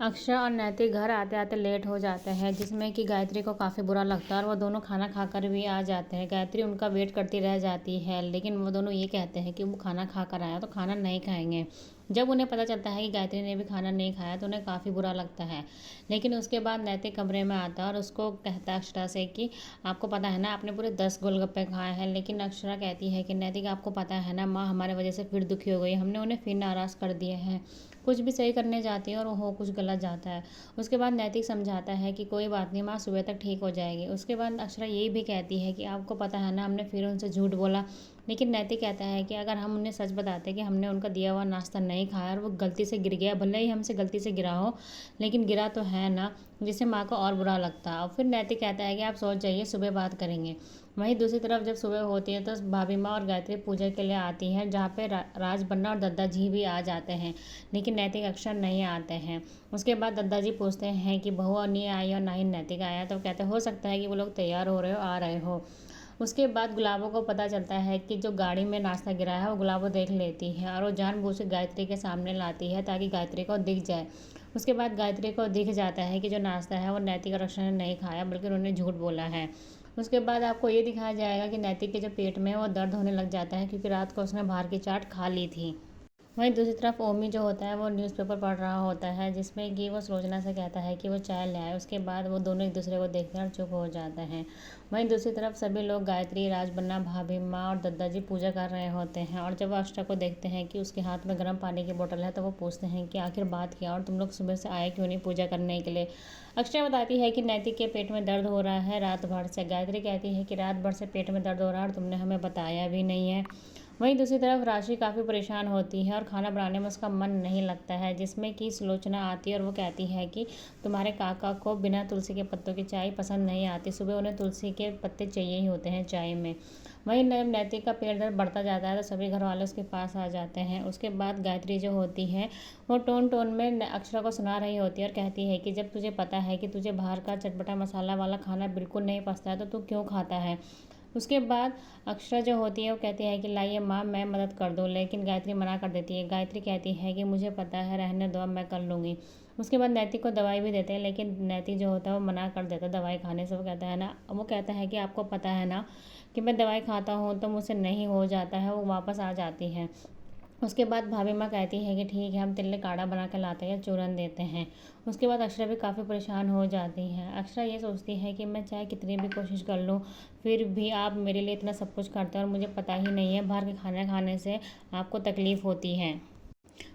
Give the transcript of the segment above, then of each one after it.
अक्षरा और नैतिक घर आते आते लेट हो जाते हैं, जिसमें कि गायत्री को काफ़ी बुरा लगता है और वो दोनों खाना खाकर भी आ जाते हैं। गायत्री उनका वेट करती रह जाती है, लेकिन वो दोनों ये कहते हैं कि वो खाना खाकर आया तो खाना नहीं खाएंगे। जब उन्हें पता चलता है कि गायत्री ने भी खाना नहीं खाया तो उन्हें काफ़ी बुरा लगता है। लेकिन उसके बाद नैतिक कमरे में आता है और उसको कहता है अक्षरा से कि आपको पता है ना, आपने पूरे 10 गोलगप्पे खाए हैं। लेकिन अक्षरा कहती है कि नैतिक, आपको पता है ना, माँ हमारे वजह से फिर दुखी हो गई, हमने उन्हें फिर नाराज़ कर दिए हैं। कुछ भी सही करने जाती है और वो कुछ गलत जाता है। उसके बाद नैतिक समझाता है कि कोई बात नहीं माँ, सुबह तक ठीक हो जाएगी। उसके बाद अक्षरा यही भी कहती है कि आपको पता है ना, हमने फिर उनसे झूठ बोला। लेकिन नैतिक कहता है कि अगर हम उन्हें सच बताते कि हमने उनका दिया हुआ नाश्ता नहीं खाया और वो गलती से गिर गया, भले ही हमसे गलती से गिरा हो, लेकिन गिरा तो है ना, जिससे माँ को और बुरा लगता है। और फिर नैतिक कहता है कि आप सोच जाइए, सुबह बात करेंगे। वहीं दूसरी तरफ जब सुबह होती है तो भाभी माँ और गायत्री पूजा के लिए आती हैं, जहाँ पे राज बन्ना और दद्दा जी भी आ जाते हैं। लेकिन नैतिक अक्षर नहीं आते हैं। उसके बाद दद्दा जी पूछते हैं कि बहू नहीं आई और ना ही नैतिक आया, तो कहते हो सकता है कि वो लोग तैयार हो रहे हो, आ रहे हो। उसके बाद गुलाबों को पता चलता है कि जो गाड़ी में नाश्ता गिरा है वो गुलाबो देख लेती है और वो जानबूझ के गायत्री के सामने लाती है ताकि गायत्री को दिख जाए। उसके बाद गायत्री को दिख जाता है कि जो नाश्ता है वो नैतिक और अक्षर ने नहीं खाया, बल्कि उन्होंने झूठ बोला है। उसके बाद आपको ये दिखाया जाएगा कि नैतिक के जो पेट में है वो दर्द होने लग जाता है, क्योंकि रात को उसने बाहर की चाट खा ली थी। वहीं दूसरी तरफ ओमी जो होता है वो न्यूज़पेपर पढ़ रहा होता है, जिसमें कि वो सुलोचना से कहता है कि वो चाय ले आए। उसके बाद वो दोनों एक दूसरे को देखते हैं और चुप हो जाते हैं। वहीं दूसरी तरफ सभी लोग गायत्री, राजबन्ना, भाभी माँ और दद्दा जी पूजा कर रहे होते हैं। और जब वो अक्षरा को देखते हैं कि उसके हाथ में गर्म पानी की बोतल है, तो वो पूछते हैं कि आखिर बात क्या, और तुम लोग सुबह से आए क्यों नहीं पूजा करने के लिए। अक्षरा बताती है कि नैतिक के पेट में दर्द हो रहा है रात भर से। गायत्री कहती है कि रात भर से पेट में दर्द हो रहा है और तुमने हमें बताया भी नहीं है। वहीं दूसरी तरफ राशि काफ़ी परेशान होती है और खाना बनाने में उसका मन नहीं लगता है, जिसमें कि सुलोचना आती है और वो कहती है कि तुम्हारे काका को बिना तुलसी के पत्तों की चाय पसंद नहीं आती, सुबह उन्हें तुलसी के पत्ते चाहिए ही होते हैं चाय में। वहीं नैतिक का पेट दर्द बढ़ता जाता है तो सभी घर वाले उसके पास आ जाते हैं। उसके बाद गायत्री जो होती है वो टोन टोन में अक्षरा को सुना रही होती है और कहती है कि जब तुझे पता है कि तुझे बाहर का चटपटा मसाला वाला खाना बिल्कुल नहीं पसंद है तो तू क्यों खाता है। उसके बाद अक्षरा जो होती है वो कहती है कि लाइए माँ, मैं मदद कर दूँ, लेकिन गायत्री मना कर देती है। गायत्री कहती है कि मुझे पता है, रहने दो, अब मैं कर लूँगी। उसके बाद नैतिक को दवाई भी देते हैं, लेकिन नैतिक जो होता है वो मना कर देता है दवाई खाने से। वो कहता है कि आपको पता है ना कि मैं दवाई खाता हूँ तो मुझसे नहीं हो जाता है, वो वापस आ जाती है। उसके बाद भाभी माँ कहती है कि ठीक है, हम तिल काढ़ा बना के लाते हैं, चूरन देते हैं। उसके बाद अक्षरा भी काफ़ी परेशान हो जाती हैं। अक्षरा ये सोचती है कि मैं चाहे कितनी भी कोशिश कर लूँ, फिर भी आप मेरे लिए इतना सब कुछ करते हैं और मुझे पता ही नहीं है बाहर के खाना खाने से आपको तकलीफ़ होती है।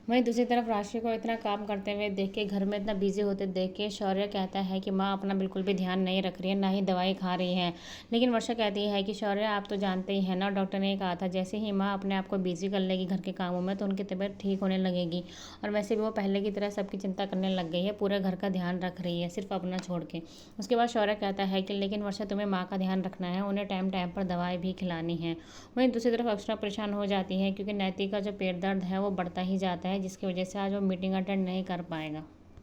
वहीं दूसरी तरफ राशि को इतना काम करते हुए देख के, घर में इतना बिजी होते देख के शौर्य कहता है कि माँ अपना बिल्कुल भी ध्यान नहीं रख रही है, ना ही दवाई खा रही है। लेकिन वर्षा कहती है कि शौर्य, आप तो जानते ही हैं ना, डॉक्टर ने कहा था जैसे ही माँ अपने आप को बिजी कर लेगी घर के कामों में तो उनकी तबीयत ठीक होने लगेगी। और वैसे भी वो पहले की तरह सबकी चिंता करने लग गई है, पूरे घर का ध्यान रख रही है, सिर्फ अपना छोड़ के। उसके बाद शौर्य कहता है कि लेकिन वर्षा, तुम्हें माँ का ध्यान रखना है, उन्हें टाइम टाइम पर दवाई भी खिलानी है। वहीं दूसरी तरफ अक्षरा परेशान हो जाती है, क्योंकि नैतिक का जो पेट दर्द है वो बढ़ता ही जाता है, जिसकी वजह से आज वो मीटिंग अटेंड नहीं कर पाएगा।